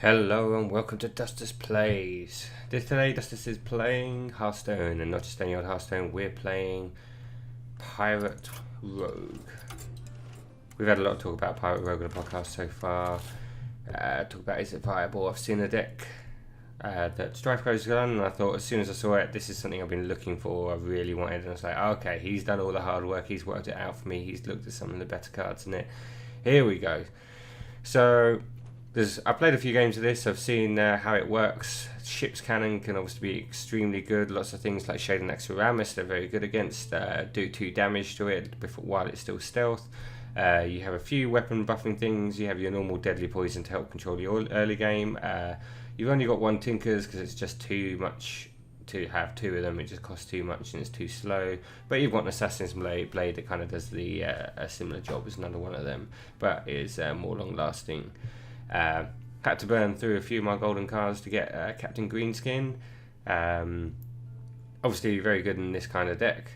Hello and welcome to Dustus Plays. Today Dustus is playing Hearthstone, and not just any old Hearthstone, we're playing Pirate Rogue. We've had a lot of talk about Pirate Rogue on the podcast so far. Talk about is it viable. I've seen a deck that Strifeco's done, and I thought as soon as I saw it, this is something I've been looking for, I really wanted, and I was like, okay, he's done all the hard work, he's worked it out for me, he's looked at some of the better cards in it. Here we go. So I played a few games of this. I've seen how it works. Ship's Cannon can obviously be extremely good. Lots of things like Shade and Exoramus, they're very good against. Do 2 damage to it while it's still stealth. You have a few weapon buffing things. You have your normal deadly poison to help control your early game. You've only got 1 Tinkers because it's just too much to have 2 of them. It just costs too much and it's too slow. But you've got an Assassin's Blade that kind of does a similar job as another one of them, but is more long lasting. Had to burn through a few of my golden cards to get Captain Greenskin. Obviously very good in this kind of deck.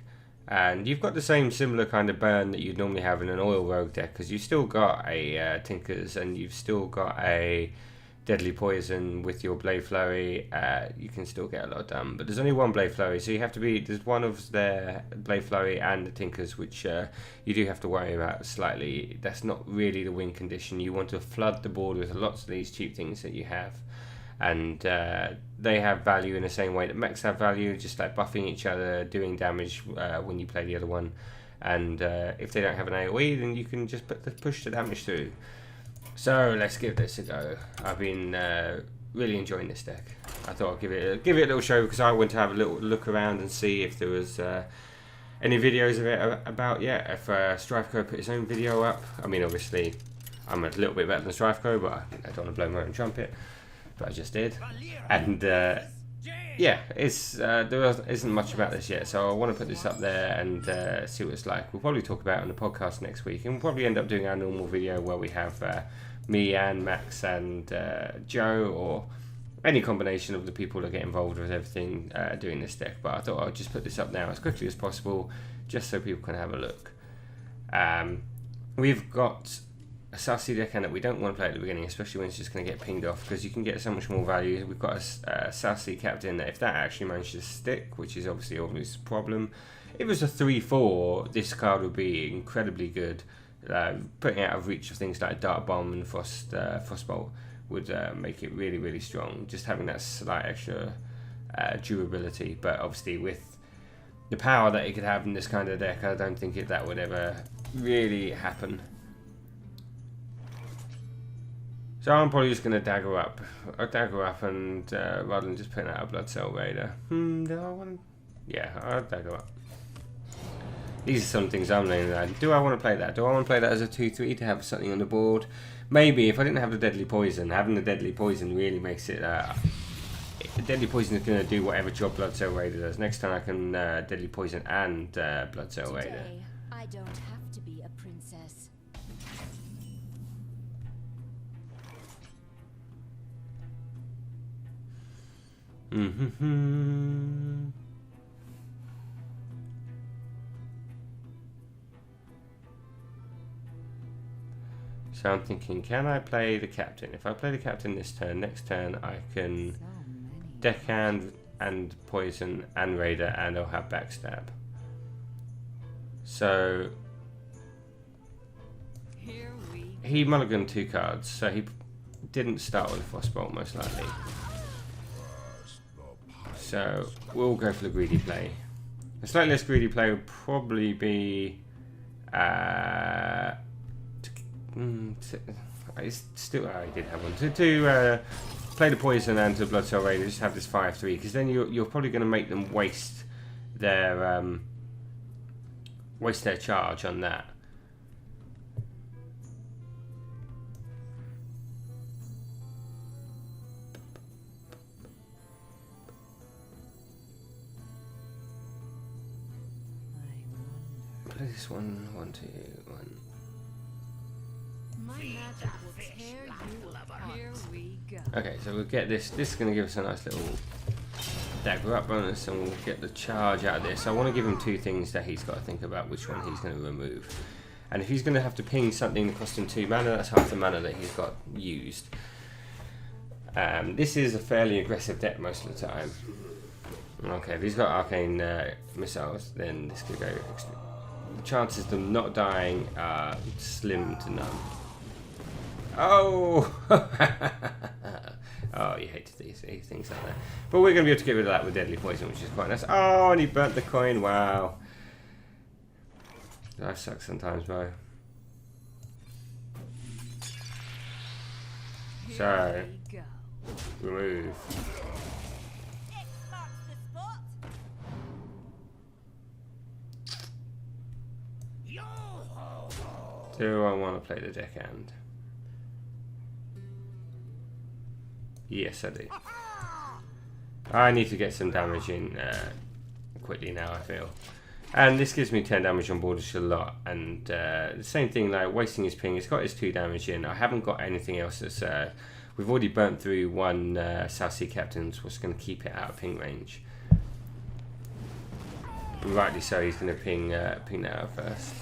And you've got the same similar kind of burn that you'd normally have in an oil rogue deck, because you've still got a Tinkers and you've still got a Deadly Poison with your Blade Flurry. You can still get a lot done, but there's only 1 Blade Flurry, so you have to there's one of their Blade Flurry and the Tinkers, which you do have to worry about slightly. That's not really the win condition. You want to flood the board with lots of these cheap things that you have, and they have value in the same way that mechs have value, just like buffing each other, doing damage when you play the other one, and if they don't have an AoE, then you can just push the damage through. So let's give this a go. I've been really enjoying this deck. I thought I'd give it a little show, because I went to have a little look around and see if there was any videos of it about yet. If Strifeco put his own video up. I mean, obviously I'm a little bit better than Strifeco, but I don't want to blow my own trumpet, but I just did. And yeah, there isn't much about this yet, so I want to put this up there and see what it's like. We'll probably talk about it on the podcast next week, and we'll probably end up doing our normal video where we have me and Max and Joe, or any combination of the people that get involved with everything doing this deck. But I thought I'd just put this up now as quickly as possible, just so people can have a look. We've got a sassy deck that we don't want to play at the beginning, especially when it's just going to get pinged off, because you can get so much more value. We've got a sassy captain that if that actually manages to stick, which is obviously always a problem, if it was a 3/4, this card would be incredibly good. Putting it out of reach of things like Dark Bomb and Frostbolt would make it really, really strong. Just having that slight extra durability, but obviously with the power that it could have in this kind of deck, I don't think that would ever really happen. So I'm probably just going to dagger up. I'll dagger up, and rather than just putting out a Blood Cell Raider. Do I want to? Yeah, I'll dagger up. These are some things I'm laying down. Do I want to play that? Do I want to play that as a 2/3 to have something on the board? Maybe, if I didn't have the Deadly Poison. Having the Deadly Poison really makes it... the Deadly Poison is going to do whatever job Blood Cell Raider does. Next time I can Deadly Poison and Blood Cell Raider. Today, I don't have to be a princess. So I'm thinking, can I play the captain? If I play the captain this turn, next turn I can deckhand and poison and raider, and I'll have backstab. So he mulliganed 2 cards, so he didn't start with a Frostbolt most likely. So we'll go for the greedy play. A slightly less greedy play would probably be it's still, I did have one to play the poison and to Blood Cell Raider, just have this 5/3, because then you're probably going to make them waste their charge on that. Play this 1, 1, 2, 1. My magic will tear you apart. Here we go. Okay, so we'll get this. This is going to give us a nice little dagger up bonus, and we'll get the charge out of this. So I want to give him 2 things that he's got to think about which one he's going to remove. And if he's going to have to ping something that costs him 2 mana, that's half the mana that he's got used. This is a fairly aggressive deck most of the time. Okay, if he's got arcane missiles, then this could go. The chances of them not dying are slim to none. Oh! Oh, you hate these things like that. But we're going to be able to get rid of that with deadly poison, which is quite nice. Oh, and he burnt the coin. Wow. That sucks sometimes, bro. So, remove. Do I want to play the deckhand? Yes, I do. I need to get some damage in quickly now, I feel. And this gives me 10 damage on board, which is a lot. And the same thing, like wasting his ping, it's got his 2 damage in. I haven't got anything else that's... we've already burnt through one South Sea Captain's, what's going to keep it out of ping range. And rightly so, he's going to ping that out first.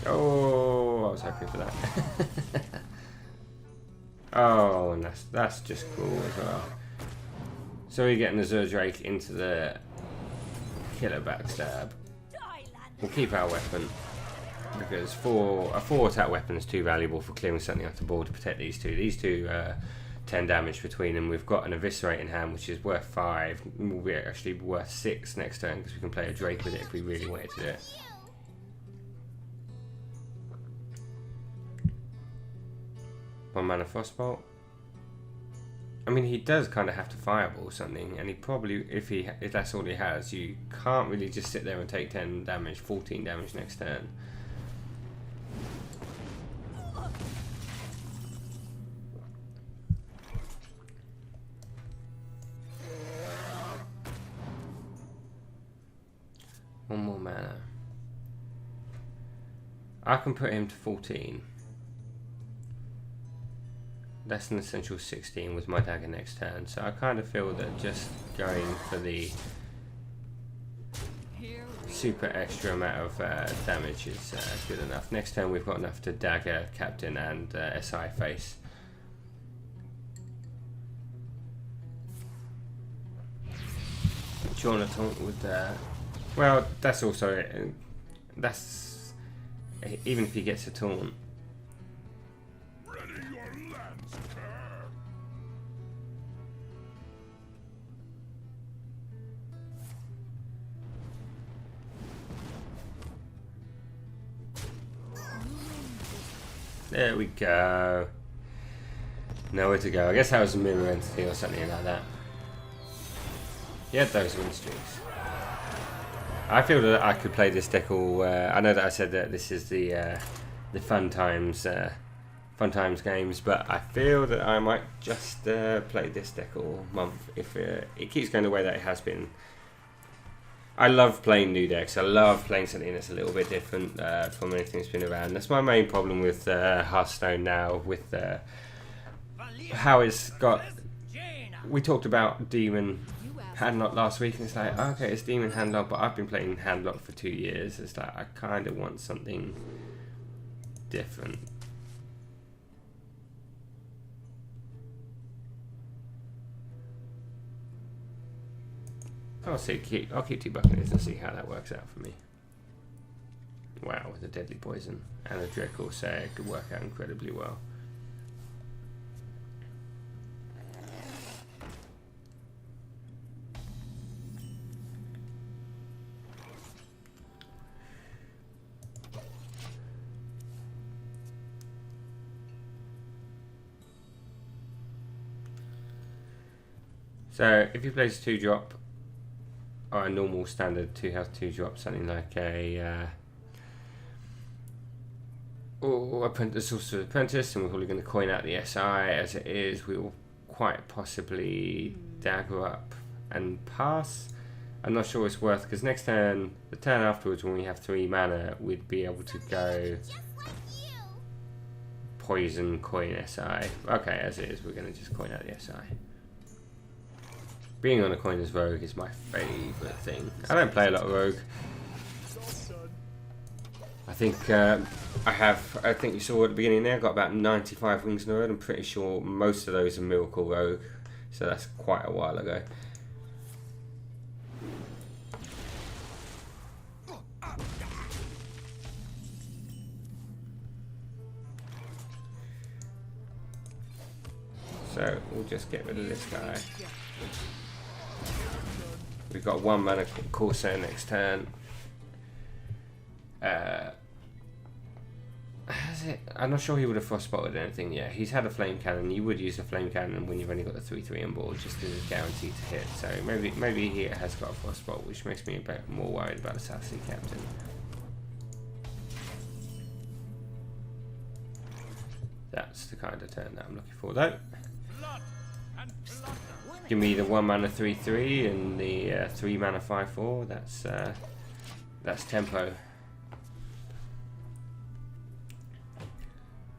Oh, I was hoping for that. Oh, and that's just cool as well. So we're getting the Zerdrake into the killer backstab. We'll keep our weapon because a 4 attack weapon is too valuable for clearing something off the board to protect these two. These two 10 damage between them. We've got an Eviscerate in hand, which is worth 5. Will be actually worth 6 next turn because we can play a Drake with it if we really wanted to do it. One mana Frostbolt. I mean, he does kind of have to fireball something, and he probably, if that's all he has, you can't really just sit there and take 10 damage, 14 damage next turn. One more mana. I can put him to 14. Less than essential 16 with my dagger next turn, so I kind of feel that just going for the super extra amount of damage is good enough. Next turn we've got enough to dagger Captain and SI face. Do you want to taunt with well, that's also that's even if he gets a taunt. There we go. Nowhere to go. I guess that was a mirror entity or something like that. He had those win streaks. I feel that I could play this deck all. I know that I said that this is the fun times games, but I feel that I might just play this deck all month if it keeps going the way that it has been. I love playing new decks. I love playing something that's a little bit different from anything that's been around. That's my main problem with Hearthstone now, with how it's got... We talked about Demon Handlock last week, and it's like, okay, it's Demon Handlock, but I've been playing Handlock for 2 years. It's like, I kind of want something different. I'll keep 2 Buccaneers and see how that works out for me. Wow, with a deadly poison and a Dreadcore Corsair, it could work out incredibly well. So if he plays a 2-drop, or a normal standard 2-health 2-drop, something like a Sorcerer's Apprentice, and we're probably going to coin out the SI as it is. We will quite possibly dagger up and pass. I'm not sure it's worth, because next turn, the turn afterwards, when we have 3 mana, we'd be able to go poison, coin SI. Okay, as it is, we're going to just coin out the SI. Being on a coin as Rogue is my favourite thing. I don't play a lot of Rogue. I think I think you saw at the beginning there, got about 95 wings in the road. I'm pretty sure most of those are Miracle Rogue, so that's quite a while ago. So we'll just get rid of this guy. We've got 1 mana Corsair next turn. Has it? I'm not sure he would have frostbolted anything. Yeah, he's had a flame cannon. You would use a flame cannon when you've only got the 3/3 on board, just as a guarantee to hit. So maybe he has got a frostbolt, which makes me a bit more worried about the South Sea Captain. That's the kind of turn that I'm looking for, though. Give me the 1 mana 3/3 and the 3 mana 5/4. That's tempo.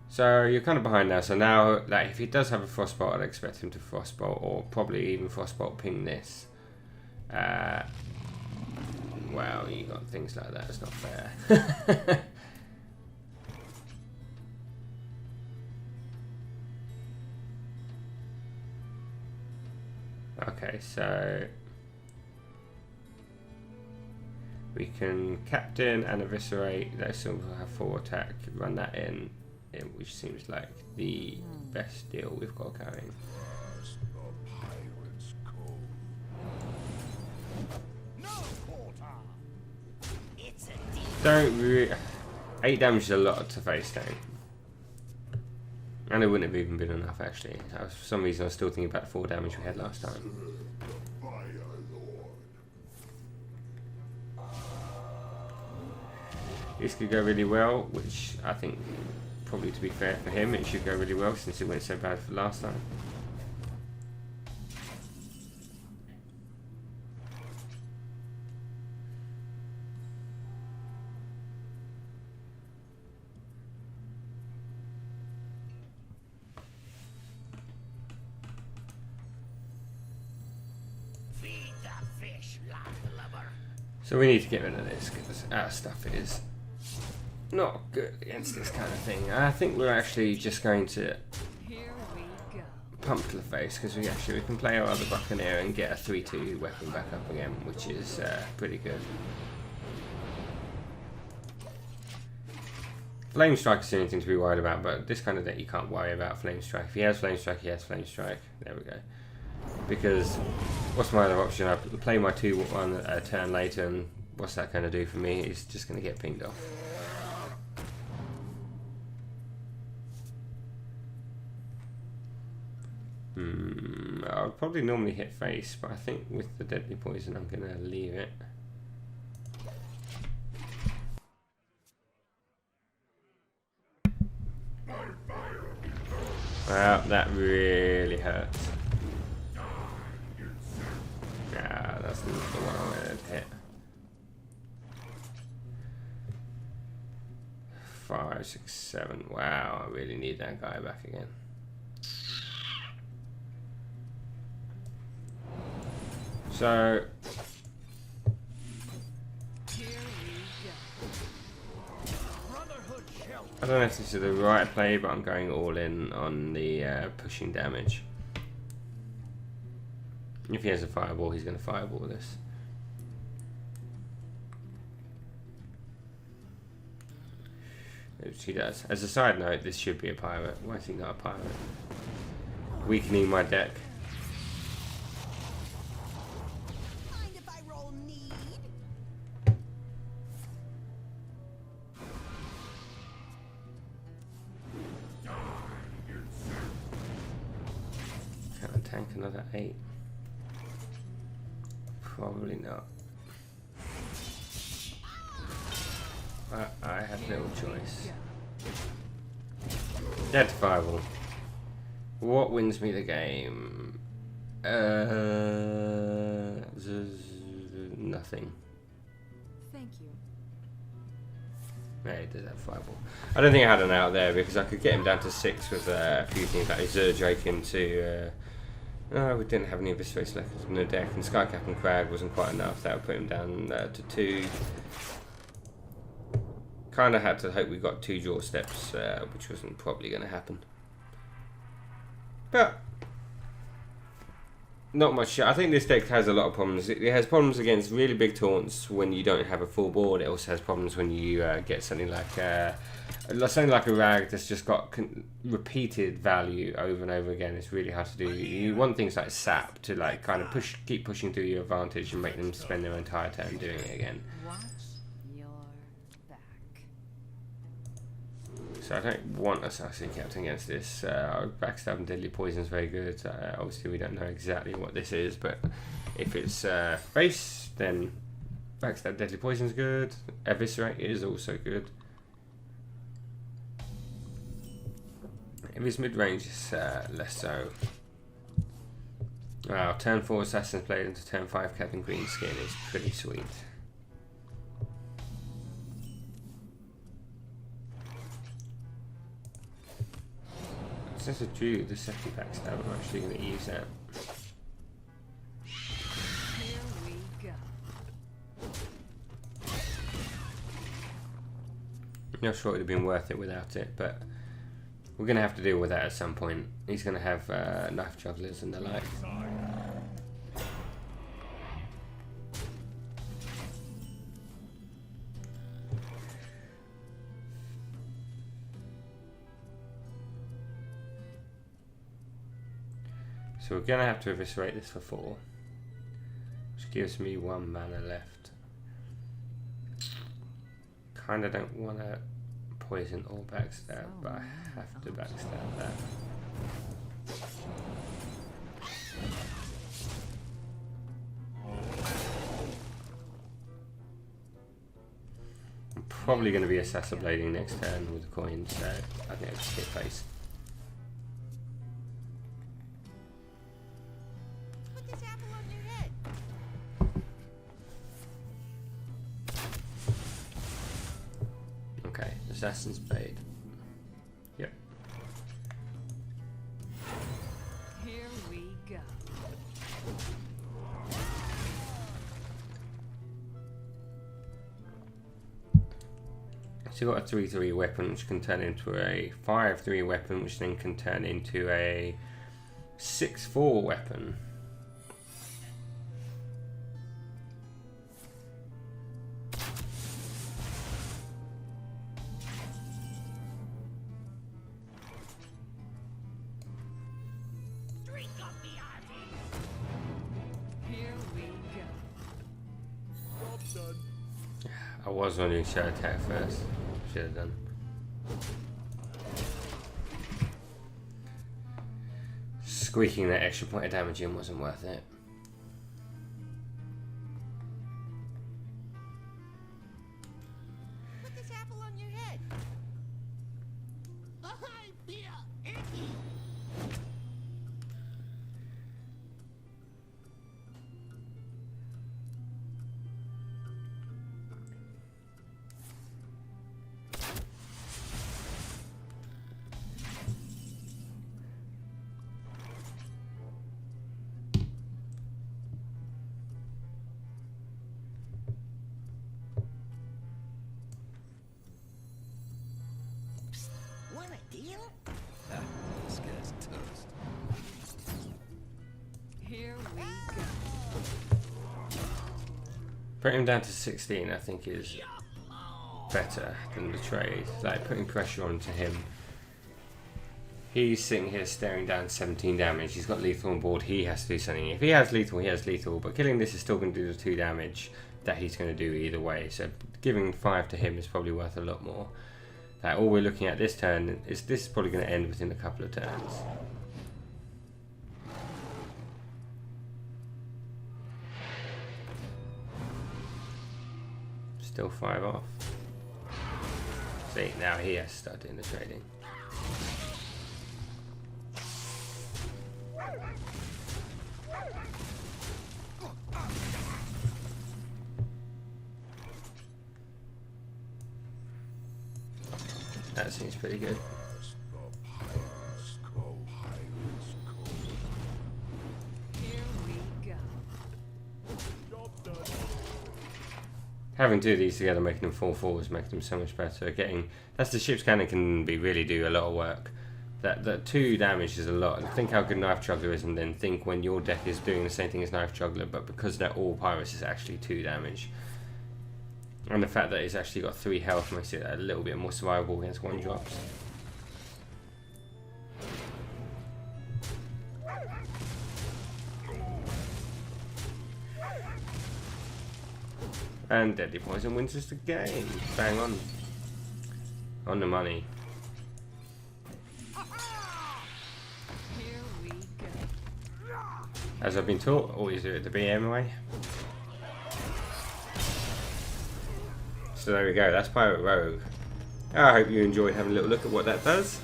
So you're kind of behind now. So now, like, if he does have a frostbolt, I'd expect him to frostbolt, or probably even frostbolt ping this. Well, you got things like that. It's not fair. Okay, so we can captain and eviscerate. They still have 4 attack. Run that in, which seems like the best deal we've got going. Don't really. 8 damage is a lot to face down. And it wouldn't have even been enough, actually. For some reason I was still thinking about the 4 damage we had last time. This could go really well, which I think, probably to be fair for him, it should go really well since it went so bad for last time. So we need to get rid of this because our stuff is not good against this kind of thing. I think we're actually just going to pump to the face because we can play our other Buccaneer and get a 3/2 weapon back up again, which is pretty good. Flame Strike is the only thing to be worried about, but this kind of deck you can't worry about Flame Strike. If he has Flame Strike, he has Flame Strike. There we go. Because what's my other option? I play my 2/1 a turn later, and what's that going to do for me? It's just going to get pinged off. I would probably normally hit face, but I think with the deadly poison I'm going to leave it. Wow, that really hurts. Yeah, that's the one I wanted to hit. 5, 6, 7. Wow, I really need that guy back again. So I don't know if this is the right play, but I'm going all in on the pushing damage. If he has a fireball, he's going to fireball this. Which he does. As a side note, this should be a pirate. Why is he not a pirate? Weakening my deck. Mind if I roll need? Can I tank another 8? Probably not. I have little choice. Dead fireball. What wins me the game? Nothing. Thank you. Yeah, he does have fireball. I don't think I had an out there because I could get him down to 6 with a few things like Zerdrake him to. No, we didn't have any of his face left in the deck, and Skycap and Crag wasn't quite enough. That would put him down to 2. Kind of had to hope we got 2 draw steps, which wasn't probably going to happen. But not much. I think this deck has a lot of problems. It has problems against really big taunts when you don't have a full board. It also has problems when you get something like a rag that's just got repeated value over and over again. It's really hard to do. You want things like sap to like kind of keep pushing through your advantage and make them spend their entire turn doing it again. So I don't want Assassin Captain against this. Backstab and Deadly Poison is very good. Obviously we don't know exactly what this is, but if it's face, then Backstab Deadly Poison is good. Eviscerate is also good. If it's mid-range, it's less so. Wow, turn 4 Assassin's Blade into turn 5 Captain Green Skin is pretty sweet. Since I drew the second backstab, I'm actually going to use that. Here we go. I'm not sure it would have been worth it without it, but we're going to have to deal with that at some point. He's going to have knife jugglers and the like. So we're going to have to eviscerate this for 4, which gives me 1 mana left. Kinda don't want to poison or backstab, but I have to backstab that. I'm probably going to be Assassin Blading next turn with the coin, so I think I'll just hit face. Assassin's Blade. Yep. Here we go. So you've got a 3/3 weapon which can turn into a 5/3 weapon, which then can turn into a 6/4 weapon. I was wondering should I attack first. Should have done. Squeaking that extra point of damage in wasn't worth it. Put this apple on your head. Want a deal? This guy's toast. Here we go. Putting him down to 16 I think is better than the trade. Like putting pressure onto him. He's sitting here staring down 17 damage. He's got lethal on board. He has to do something. If he has lethal, he has lethal. But killing this is still going to do the 2 damage that he's going to do either way. So giving 5 to him is probably worth a lot more. Like all we're looking at this turn is this is probably going to end within a couple of turns. Still 5 off. See, now he has to start doing the trading. That seems pretty good. Here we go. having two of these together, making them 4/4s, making them so much better. That's the ship's cannon can really do a lot of work. That 2 damage is a lot. Think how good Knife Juggler is, and then think when your deck is doing the same thing as Knife Juggler, but because they're all pirates, it's actually 2 damage. And the fact that it's actually got 3 health makes it a little bit more survivable against 1-drops. And Deadly Poison wins us the game. Bang on. On the money. Here we go. As I've been taught, always do it the BM way. So there we go, that's Pirate Rogue. I hope you enjoyed having a little look at what that does.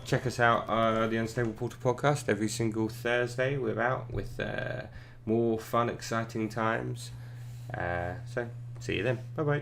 Check us out, the Unstable Portal podcast, every single Thursday we're out with more fun, exciting times. So, see you then. Bye bye.